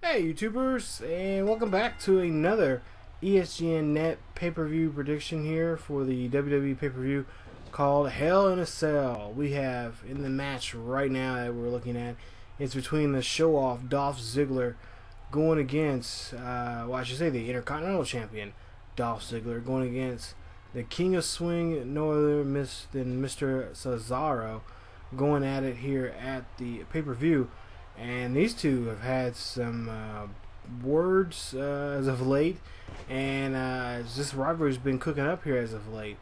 Hey YouTubers, and welcome back to another ESGNet pay-per-view prediction here for the WWE pay-per-view called Hell in a Cell. We have in the match right now that we're looking at, it's between the show-off Dolph Ziggler going against, well, I should say the Intercontinental Champion Dolph Ziggler going against the King of Swing, no other than Mr. Cesaro, going at it here at the pay-per-view. And these two have had some words as of late, and this rivalry's been cooking up here as of late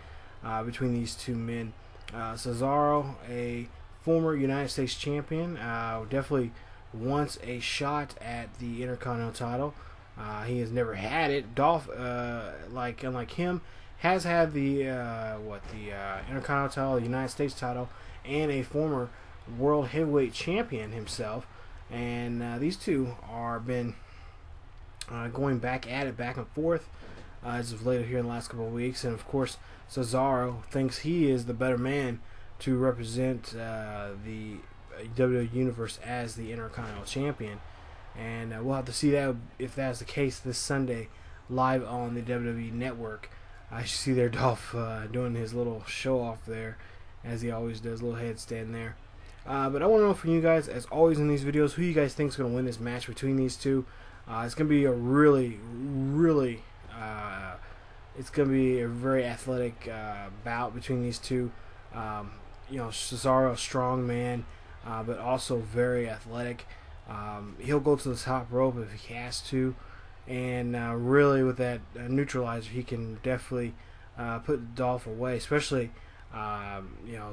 between these two men. Cesaro, a former United States champion, definitely wants a shot at the Intercontinental title. He has never had it. Dolph, unlike him, has had the Intercontinental title, the United States title, and a former World Heavyweight Champion himself. And these two are been going back at it, back and forth, as of later here in the last couple of weeks. And of course, Cesaro thinks he is the better man to represent the WWE Universe as the Intercontinental Champion. And we'll have to see that if that's the case this Sunday, live on the WWE Network. I should see there Dolph doing his little show off there, as he always does, a little headstand there. But I want to know from you guys, as always in these videos, who you guys think is going to win this match between these two. It's going to be a it's going to be a very athletic bout between these two. Cesaro, a strong man, but also very athletic. He'll go to the top rope if he has to, and really with that neutralizer, he can definitely put Dolph away. Especially,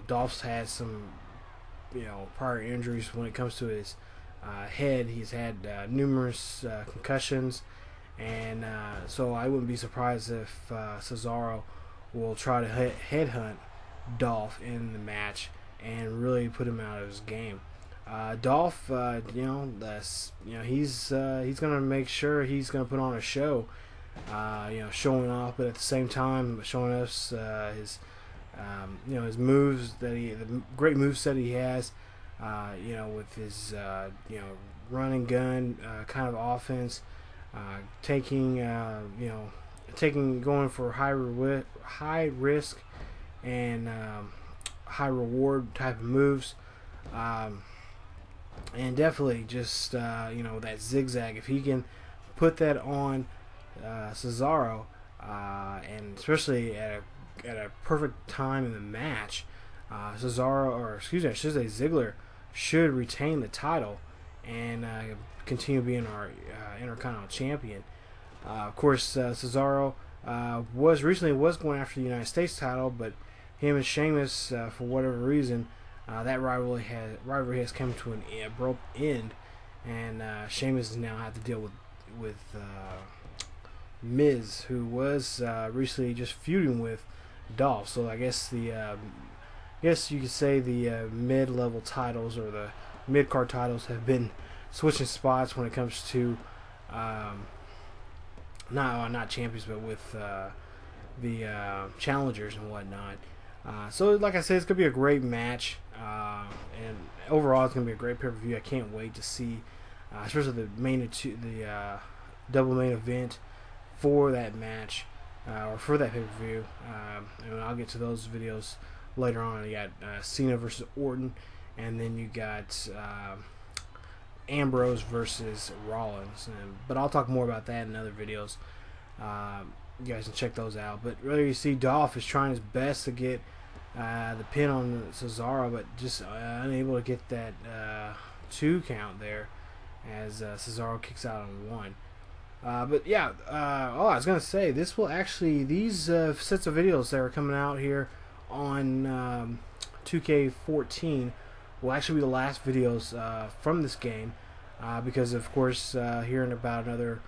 Dolph's had some prior injuries when it comes to his head. He's had numerous concussions, and so I wouldn't be surprised if Cesaro will try to headhunt Dolph in the match and really put him out of his game. Dolph, he's gonna make sure he's gonna put on a show, showing off, but at the same time showing us his moves, the great moveset he has, with his run and gun kind of offense, going for high risk and high reward type of moves, and definitely just that zigzag. If he can put that on Cesaro, and especially at a perfect time in the match, Ziggler should retain the title and continue being our Intercontinental Champion. Of course, Cesaro was going after the United States title, but him and Sheamus, for whatever reason, that rivalry has come to an abrupt end, and Sheamus now have to deal with Miz, who was recently just feuding with Dolph. So I guess you could say the mid-level titles, or the mid-card titles, have been switching spots when it comes to not champions, but with the challengers and whatnot. So like I said, it's gonna be a great match, and overall it's gonna be a great pay-per-view. I can't wait to see, especially the double main event for that match. Or for that pay-per-view, and I'll get to those videos later on. You got Cena versus Orton, and then you got Ambrose versus Rollins. But I'll talk more about that in other videos. You guys can check those out. But really, you see Dolph is trying his best to get the pin on Cesaro, but just unable to get that 2 count there, as Cesaro kicks out on 1. But yeah, I was gonna say, this will actually, these sets of videos that are coming out here on 2K14 will actually be the last videos from this game, because of course here in about another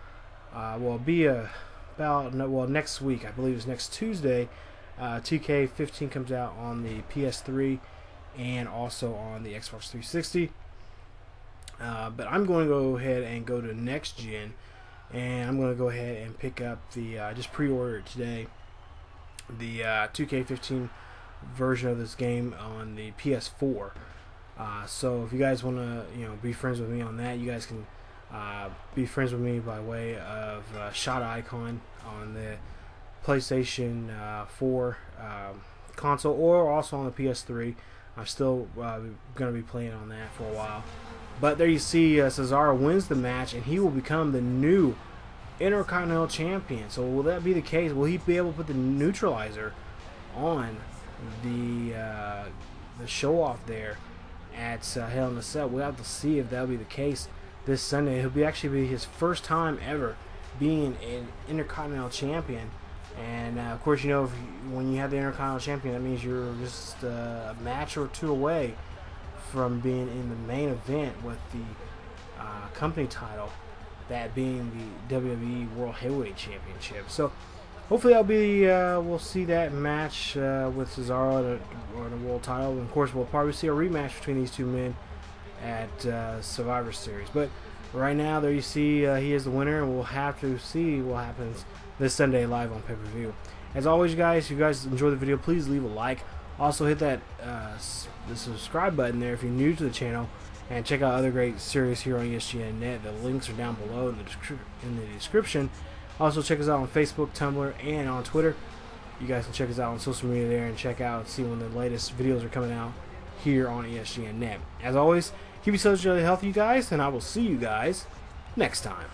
next week, I believe it's next Tuesday, 2K15 comes out on the PS3 and also on the Xbox 360. But I'm going to go ahead and go to next gen. And I'm going to go ahead and pick up the, just pre-ordered today, the 2K15 version of this game on the PS4. So if you guys want to, be friends with me on that, you guys can be friends with me by way of Shot Icon on the PlayStation 4 console, or also on the PS3. I'm still going to be playing on that for a while. But there you see Cesaro wins the match, and he will become the new Intercontinental Champion. So will that be the case? Will he be able to put the neutralizer on the show off there at Hell in a Cell? We'll have to see if that'll be the case this Sunday. It'll be actually his first time ever being an Intercontinental Champion. And of course, you know, when you have the Intercontinental Champion, that means you're just a match or two away from being in the main event with the company title, that being the WWE World Heavyweight Championship. So hopefully that'll be we'll see that match with Cesaro or the world title. And of course, we'll probably see a rematch between these two men at Survivor Series. But right now, there you see he is the winner, and we'll have to see what happens this Sunday live on pay-per-view. As always, guys, if you guys enjoy the video, please leave a like. Also, hit that the subscribe button there if you're new to the channel, and check out other great series here on ESGNet. The links are down below in the description. Also, check us out on Facebook, Tumblr, and on Twitter. You guys can check us out on social media there and check out and see when the latest videos are coming out here on ESGNet. As always, keep yourselves really healthy, you guys, and I will see you guys next time.